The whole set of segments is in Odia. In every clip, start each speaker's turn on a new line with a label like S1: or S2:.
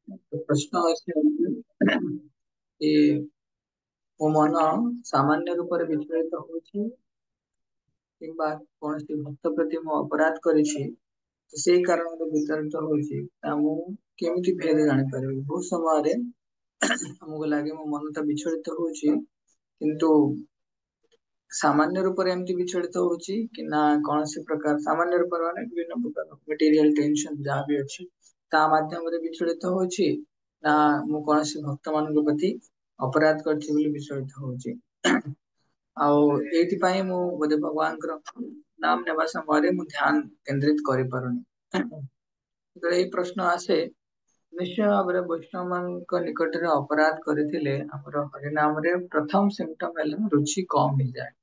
S1: तो प्रश्न ଅଛି कि ମୋ ମନ ସାମାନ୍ୟ ରୂପରେ ବିଚଳିତ ହେଉଛି କିମ୍ବା କୌଣସି ଭକ୍ତ ପ୍ରତି ମୁଁ ଅପରାଧ କରିଛି ତ ସେଇ କାରଣରୁ ବିଚଳିତ ହେଉଛି ତା ମୁଁ କେମିତି ଭେଦ ଜାଣିପାରିବି। ବହୁତ ସମୟରେ ଆମକୁ ଲାଗେ ମୋ ମନ ଟା ବିଚଳିତ ହେଉଛି କିନ୍ତୁ ସାମାନ୍ୟ ରୂପରେ ଏମିତି ବିଚଳିତ ହଉଛି କି ନା କୌଣସି ପ୍ରକାର ସାମାନ୍ୟ ରୂପରେ ମାନେ ବିଭିନ୍ନ ପ୍ରକାର ମେଟେରିଆଲ ଟେନସନ ଯାହା ବି ଅଛି ତା ମାଧ୍ୟମରେ ବିଚଳିତ ହଉଛି ନା ମୁଁ କୌଣସି ଭକ୍ତ ମାନଙ୍କ ପ୍ରତି ଅପରାଧ କରିଛି ବୋଲି ବିଚଳିତ ହଉଛି। ଆଉ ଏଇଥିପାଇଁ ମୁଁ ବୋଧେ ଭଗବାନଙ୍କର ନାମ ନେବା ସମୟରେ ମୁଁ ଧ୍ୟାନ କେନ୍ଦ୍ରିତ କରିପାରୁନି। ଯେତେବେଳେ ଏଇ ପ୍ରଶ୍ନ ଆସେ ନିଶ୍ଚୟ ଭାବରେ ବୈଷ୍ଣବ ମାନଙ୍କ ନିକଟରେ ଅପରାଧ କରିଥିଲେ ଆମର ହରିନାମରେ ପ୍ରଥମ ସିମ୍ପଟମ ହେଲା ରୁଚି କମ ହେଇଯାଏ।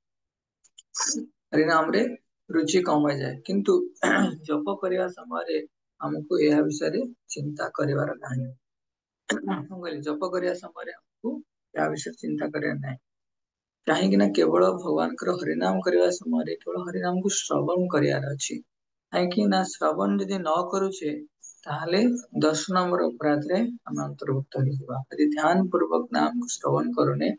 S1: ହରିନାମରେ ରୁଚି କମାଯାଏ କିନ୍ତୁ ଜପ କରିବା ସମୟରେ ଆମକୁ ଏହା ବିଷୟରେ ଚିନ୍ତା କରିବାର ନାହିଁ। ମୁଁ କହିଲି ଜପ କରିବା ସମୟରେ ଆମକୁ ଏହା ବିଷୟରେ ଚିନ୍ତା କରିବାର ନାହିଁ। କାହିଁକି ନା କେବଳ ଭଗବାନଙ୍କର ହରିନାମ କରିବା ସମୟରେ କେବଳ ହରିନାମକୁ ଶ୍ରବଣ କରିବାର ଅଛି। କାହିଁକି ନା ଶ୍ରବଣ ଯଦି ନ କରୁଛେ ତାହେଲେ 10 ନମ୍ବର ଅପରାଧରେ ଆମେ ଅନ୍ତର୍ଭୁକ୍ତ ହେଇଯିବା। ଯଦି ଧ୍ୟାନ ପୂର୍ବକ ନାମକୁ ଶ୍ରବଣ କରୁନେ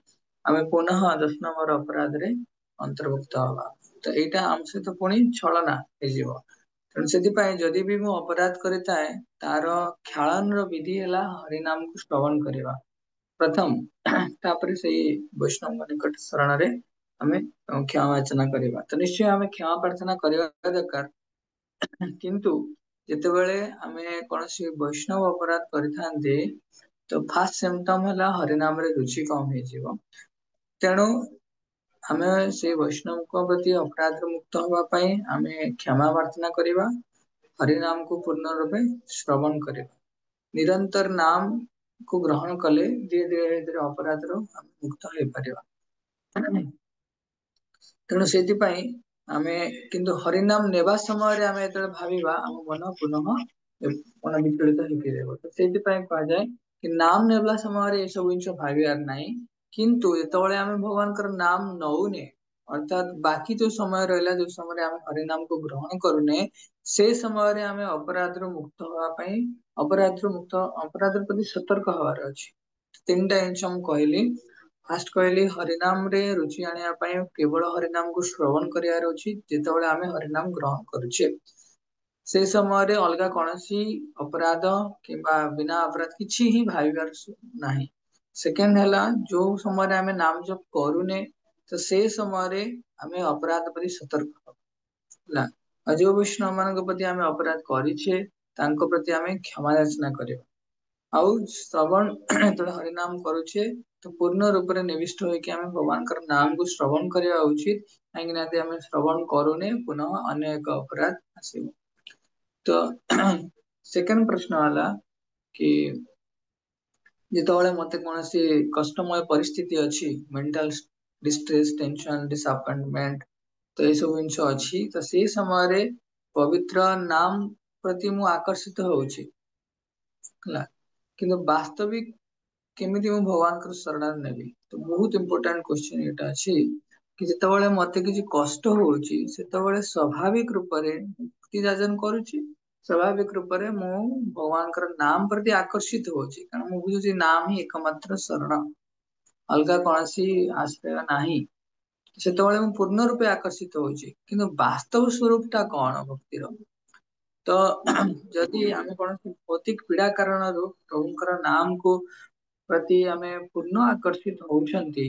S1: ଆମେ ପୁନଃ 10 ନମ୍ବର ଅପରାଧରେ ଅନ୍ତର୍ଭୁକ୍ତ ହବା। ତ ଏଇଟା ଆମ ସହିତ ପୁଣି ଛଳନା ହେଇଯିବ। ତେଣୁ ସେଥିପାଇଁ ଯଦି ବି ମୁଁ ଅପରାଧ କରିଥାଏ ତାର କ୍ଷାଳନର ବିଧି ହେଲା ହରିନାମକୁ ଶ୍ରବଣ କରିବା ପ୍ରଥମ। ତାପରେ ସେଇ ବୈଷ୍ଣବ ନିକଟ ଶରଣରେ ଆମେ କ୍ଷମା ଯାଚନା କରିବା। ତ ନିଶ୍ଚୟ ଆମେ କ୍ଷମା ପ୍ରାର୍ଥନା କରିବା ଦରକାର। କିନ୍ତୁ ଯେତେବେଳେ ଆମେ କୌଣସି ବୈଷ୍ଣବ ଅପରାଧ କରିଥାନ୍ତି ତ ଫାଷ୍ଟ ସିମ୍ପଟମ ହେଲା ହରିନାମରେ ରୁଚି କମ ହେଇଯିବ। ତେଣୁ ଆମେ ସେଇ ବୈଷ୍ଣବଙ୍କ ପ୍ରତି ଅପରାଧରୁ ମୁକ୍ତ ହବା ପାଇଁ ଆମେ କ୍ଷମା ପ୍ରାର୍ଥନା କରିବା। ହରିନାମକୁ ପୂର୍ଣ୍ଣ ରୂପେ ଶ୍ରବଣ କରିବା। ନିରନ୍ତର ନାମ କୁ ଗ୍ରହଣ କଲେ ଧୀରେ ଧୀରେ ଅପରାଧରୁ ମୁକ୍ତ ହେଇପାରିବା। ତେଣୁ ସେଥିପାଇଁ ଆମେ କିନ୍ତୁ ହରିନାମ ନେବା ସମୟରେ ଆମେ ଯେତେବେଳେ ଭାବିବା ଆମ ମନ ପୁନଃ ମନ ବିଚଳିତ ହେଇପାରିବ। ତ ସେଇଥିପାଇଁ କୁହାଯାଏ କି ନାମ ନେଲା ସମୟରେ ଏସବୁ ଜିନିଷ ଭାବିବାର ନାହିଁ। କିନ୍ତୁ ଯେତେବେଳେ ଆମେ ଭଗବାନଙ୍କର ନାମ ନଉନେ ଅର୍ଥାତ ବାକି ଯୋଉ ସମୟ ରହିଲା ଯୋଉ ସମୟରେ ଆମେ ହରିନାମକୁ ଗ୍ରହଣ କରୁନେ ସେ ସମୟରେ ଆମେ ଅପରାଧରୁ ମୁକ୍ତ ହବା ପାଇଁ ଅପରାଧ ପ୍ରତି ସତର୍କ ହବାର ଅଛି। ତିନିଟା ଜିନିଷ ମୁଁ କହିଲି। ଫାଷ୍ଟ କହିଲି ହରିନାମରେ ରୁଚି ଆଣିବା ପାଇଁ କେବଳ ହରିନାମକୁ ଶ୍ରବଣ କରିବାର ଅଛି ଯେତେବେଳେ ଆମେ ହରିନାମ ଗ୍ରହଣ କରୁଛେ। ସେ ସମୟରେ ଅଲଗା କୌଣସି ଅପରାଧ କିମ୍ବା ବିନା ଅପରାଧ କିଛି ହିଁ ଭାବିବାର ନାହିଁ। ସେକେଣ୍ଡ ହେଲା ଯୋଉ ସମୟରେ ଆମେ ନାମ ଜପ କରୁନେ ତ ସେ ସମୟରେ ଆମେ ଅପରାଧ ପ୍ରତି ସତର୍କ ହବା ହେଲା। ଆଉ ଯୋଉ ବୈଷ୍ଣବ ମାନଙ୍କ ପ୍ରତି ଆମେ ଅପରାଧ କରିଛେ ତାଙ୍କ ପ୍ରତି ଆମେ କ୍ଷମା ଯାଚନା କରିବା। ଆଉ ଶ୍ରବଣ ଯେତେବେଳେ ହରିନାମ କରୁଛେ ତ ପୂର୍ଣ୍ଣ ରୂପରେ ନିବିଷ୍ଟ ହେଇକି ଆମେ ଭଗବାନଙ୍କର ନାମକୁ ଶ୍ରବଣ କରିବା ଉଚିତ। କାହିଁକି ନା ଯଦି ଆମେ ଶ୍ରବଣ କରୁନେ ପୁନଃ ଅନ୍ୟ ଏକ ଅପରାଧ ଆସିବ। ତ ସେକେଣ୍ଡ ପ୍ରଶ୍ନ ହେଲା କି ଯେତେବେଳେ ମତେ କୌଣସି କଷ୍ଟମୟ ପରିସ୍ଥିତି ଅଛି ମେଣ୍ଟାଲ ଡିଷ୍ଟ୍ରେସ ଟେନସନ ଡିସଆପଏଣ୍ଟମେଣ୍ଟ ତ ଏଇ ସବୁ ଜିନିଷ ଅଛି ତ ସେଇ ସମୟରେ ପବିତ୍ର ନାମ ପ୍ରତି ମୁଁ ଆକର୍ଷିତ ହଉଛି ହେଲା। କିନ୍ତୁ ବାସ୍ତବିକ କେମିତି ମୁଁ ଭଗବାନଙ୍କର ଶରଣରେ ନେବି ତ ବହୁତ ଇମ୍ପୋର୍ଟାଣ୍ଟ କୋଶ୍ଚିନ୍ ଏଇଟା ଅଛି କି ଯେତେବେଳେ ମତେ କିଛି କଷ୍ଟ ହଉଛି ସେତେବେଳେ ସ୍ୱାଭାବିକ ରୂପରେ ମୁକ୍ତି ଯାଚନ କରୁଛି। ସ୍ୱାଭାବିକ ରୂପରେ ମୁଁ ଭଗବାନଙ୍କର ନାମ ପ୍ରତି ଆକର୍ଷିତ ହଉଛି କାରଣ ମୁଁ ବୁଝୁଛି ନାମ ହିଁ ଏକମାତ୍ର ଶରଣ ଅଲଗା କୌଣସି ଆଶ୍ରୟ ନାହିଁ। ସେତେବେଳେ ମୁଁ ପୂର୍ଣ୍ଣ ରୂପେ ଆକର୍ଷିତ ହଉଛି କିନ୍ତୁ ବାସ୍ତବ ସ୍ୱରୂପ ଟା କଣ ଭକ୍ତିର ତ ଯଦି ଆମେ କୌଣସି ଭୌତିକ ପୀଡା କାରଣରୁ ପ୍ରଭୁଙ୍କର ନାମକୁ ପ୍ରତି ଆମେ ପୂର୍ଣ୍ଣ ଆକର୍ଷିତ ହଉଛନ୍ତି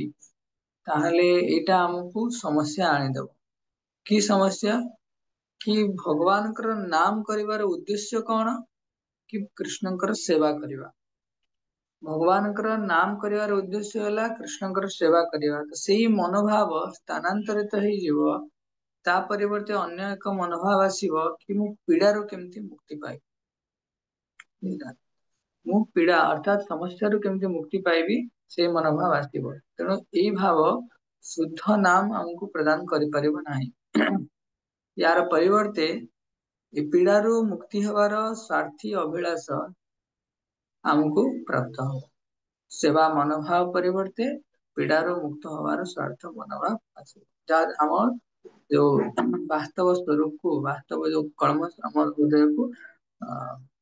S1: ତାହେଲେ ଏଇଟା ଆମକୁ ସମସ୍ୟା ଆଣିଦବ। କି ସମସ୍ୟା କି ଭଗବାନଙ୍କର ନାମ କରିବାର ଉଦ୍ଦେଶ୍ୟ କଣ କି କୃଷ୍ଣଙ୍କର ସେବା କରିବା। ଭଗବାନଙ୍କର ନାମ କରିବାର ଉଦ୍ଦେଶ୍ୟ ହେଲା କୃଷ୍ଣଙ୍କର ସେବା କରିବା ତ ସେଇ ମନୋଭାବ ସ୍ଥାନାନ୍ତରିତ ହେଇଯିବ ତା ପରିବର୍ତ୍ତେ ଅନ୍ୟ ଏକ ମନୋଭାବ ଆସିବ କି ମୁଁ ପୀଡାରୁ କେମିତି ମୁକ୍ତି ପାଇବି। ମୁଁ ପୀଡା ଅର୍ଥାତ ସମସ୍ୟାରୁ କେମିତି ମୁକ୍ତି ପାଇବି ସେଇ ମନୋଭାବ ଆସିବ। ତେଣୁ ଏଇ ଭାବ ଶୁଦ୍ଧ ନାମ ଆମକୁ ପ୍ରଦାନ କରିପାରିବ ନାହିଁ। ୟାର ପରିବର୍ତ୍ତେ ଏ ପୀଡାରୁ ମୁକ୍ତି ହେବାର ସ୍ଵାର୍ଥୀ ଅଭିଳାଷ ଆମକୁ ପ୍ରାପ୍ତ ହବ। ସେବା ମନୋଭାବ ପରିବର୍ତ୍ତେ ପୀଡାରୁ ମୁକ୍ତ ହବାର ସ୍ଵାର୍ଥ ମନୋଭାବ ଆସିବ। ଯାହା ଆମ ଯୋଉ ବାସ୍ତବ ସ୍ୱରୂପକୁ ବାସ୍ତବ ଯୋଉ କର୍ମ ଆମ ହୃଦୟକୁ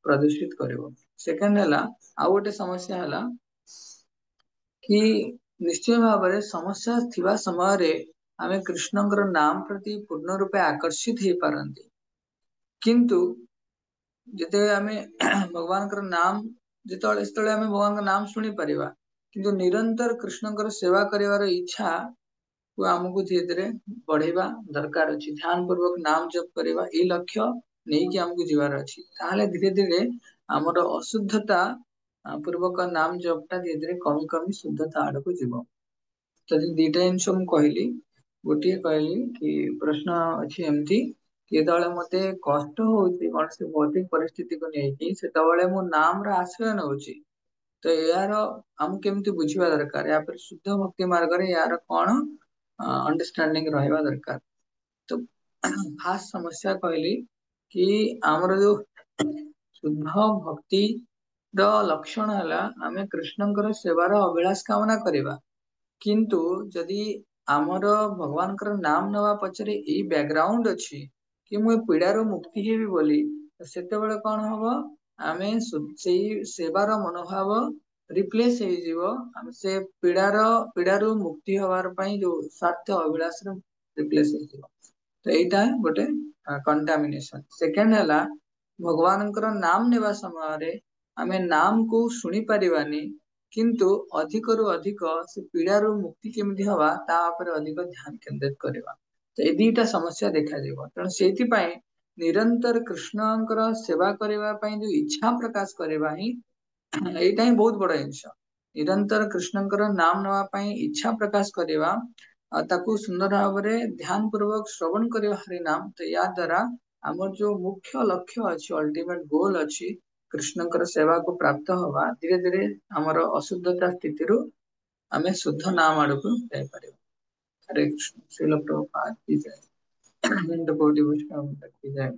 S1: ପ୍ରଦୂଷିତ କରିବ। ସେକେଣ୍ଡ ହେଲା, ଆଉ ଗୋଟେ ସମସ୍ୟା ହେଲା କି ନିଶ୍ଚୟ ଭାବରେ ସମସ୍ୟା ଥିବା ସମୟରେ ଆମେ କୃଷ୍ଣଙ୍କର ନାମ ପ୍ରତି ପୂର୍ଣ୍ଣ ରୂପେ ଆକର୍ଷିତ ହେଇପାରନ୍ତି, କିନ୍ତୁ ଯେତେବେଳେ ଆମେ ଭଗବାନଙ୍କର ନାମ ଯେତେବେଳେ ଆମେ ଭଗବାନଙ୍କ ନାମ ଶୁଣି ପାରିବା, କିନ୍ତୁ ନିରନ୍ତର କୃଷ୍ଣଙ୍କର ସେବା କରିବାର ଇଚ୍ଛା କୁ ଆମକୁ ଧୀରେ ଧୀରେ ବଢେଇବା ଦରକାର ଅଛି। ଧ୍ୟାନ ପୂର୍ବକ ନାମ ଜପ କରିବା ଏଇ ଲକ୍ଷ୍ୟ ନେଇକି ଆମକୁ ଯିବାର ଅଛି। ତାହେଲେ ଧୀରେ ଧୀରେ ଆମର ଅଶୁଦ୍ଧତା ପୂର୍ବକ ନାମ ଜପ ଟା ଧୀରେ ଧୀରେ କମି କମି ଶୁଦ୍ଧତା ଆଡକୁ ଯିବ। ଯଦି ଦିଟା ଜିନିଷ ମୁଁ କହିଲି, ଗୋଟିଏ କହିଲି କି ପ୍ରଶ୍ନ ଅଛି ଏମିତି କି ଯେତେବେଳେ ମତେ କଷ୍ଟ ହଉଛି କୌଣସି ଭୌତିକ ପରିସ୍ଥିତିକୁ ନେଇକି, ସେତେବେଳେ ମୁଁ ନାମ ର ଆଶ୍ରୟ ନଉଛି। ତ ଏହାର ଆମକୁ କେମିତି ବୁଝିବା ଦରକାର, ୟା ପରେ ଶୁଦ୍ଧ ଭକ୍ତି ମାର୍ଗରେ ୟାର କଣ ଅଣ୍ଡରଷ୍ଟାଣ୍ଡିଂ ରହିବା ଦରକାର। ତ ଫାଷ୍ଟ ସମସ୍ୟା କହିଲି କି ଆମର ଯୋଉ ଶୁଦ୍ଧ ଭକ୍ତି ର ଲକ୍ଷଣ ହେଲା ଆମେ କୃଷ୍ଣଙ୍କର ସେବାର ଅଭିଳାଷ କାମନା କରିବା। କିନ୍ତୁ ଯଦି ଆମର ଭଗବାନଙ୍କର ନାମ ନେବା ପଛରେ ଏଇ ବ୍ୟାକଗ୍ରାଉଣ୍ଡ ଅଛି କି ମୁଁ ଏ ପୀଡାରୁ ମୁକ୍ତି ହେବି ବୋଲି, ସେତେବେଳେ କଣ ହବ, ଆମେ ସେଇ ସେବାର ମନୋଭାବ ରିପ୍ଲେସ ହେଇଯିବ। ଆମେ ସେ ପୀଡାରୁ ମୁକ୍ତି ହବାର ପାଇଁ ଯୋଉ ସ୍ୱାର୍ଥ ଅଭିଳାଷରେ ରିପ୍ଲେସ ହେଇଯିବ। ତ ଏଇଟା ଗୋଟେ କଣ୍ଟାମିନେସନ। ସେକେଣ୍ଡ ହେଲା, ଭଗବାନଙ୍କର ନାମ ନେବା ସମୟରେ ଆମେ ନାମ କୁ ଶୁଣି ପାରିବାନି, କିନ୍ତୁ ଅଧିକରୁ ଅଧିକ ସେ ପୀଡାରୁ ମୁକ୍ତି କେମିତି ହବା ତା ଉପରେ ଅଧିକ ଧ୍ୟାନ କେନ୍ଦ୍ରିତ କରିବା। ତ ଏଇ ଦିଟା ସମସ୍ୟା ଦେଖାଯିବ। ତେଣୁ ସେଇଥିପାଇଁ ନିରନ୍ତର କୃଷ୍ଣଙ୍କର ସେବା କରିବା ପାଇଁ ଯୋଉ ଇଚ୍ଛା ପ୍ରକାଶ କରିବା ହିଁ ଏଇଟା ହିଁ ବହୁତ ବଡ ଜିନିଷ। ନିରନ୍ତର କୃଷ୍ଣଙ୍କର ନାମ ନେବା ପାଇଁ ଇଚ୍ଛା ପ୍ରକାଶ କରିବା, ଆଉ ତାକୁ ସୁନ୍ଦର ଭାବରେ ଧ୍ୟାନ ପୂର୍ବକ ଶ୍ରବଣ କରିବା ହରିନାମ, ତ ୟା ଦ୍ଵାରା ଆମର ଯୋଉ ମୁଖ୍ୟ ଲକ୍ଷ୍ୟ ଅଛି, ଅଲଟିମେଟ ଗୋଲ ଅଛି, କୃଷ୍ଣଙ୍କର ସେବାକୁ ପ୍ରାପ୍ତ ହବା, ଧୀରେ ଧୀରେ ଆମର ଅଶୁଦ୍ଧତା ସ୍ଥିତିରୁ ଆମେ ଶୁଦ୍ଧ ନାମ ଆଡକୁ ଯାଇପାରିବା। ହରେ କୃଷ୍ଣ। ଶ୍ରୀଲ ପ୍ରଭୁପାଦ କି ଜୟ। କୋଟି ବୈଷ୍ଣବ की जय।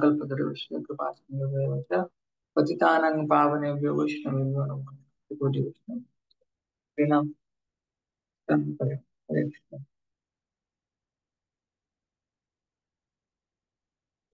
S1: कल्पतरुश्च कृपा सिन्धुभ्यो पतितानां पावनेभ्यो वैष्णवेभ्यो नमः। कोटि वैष्णव प्रणाम। हरे कृष्ण।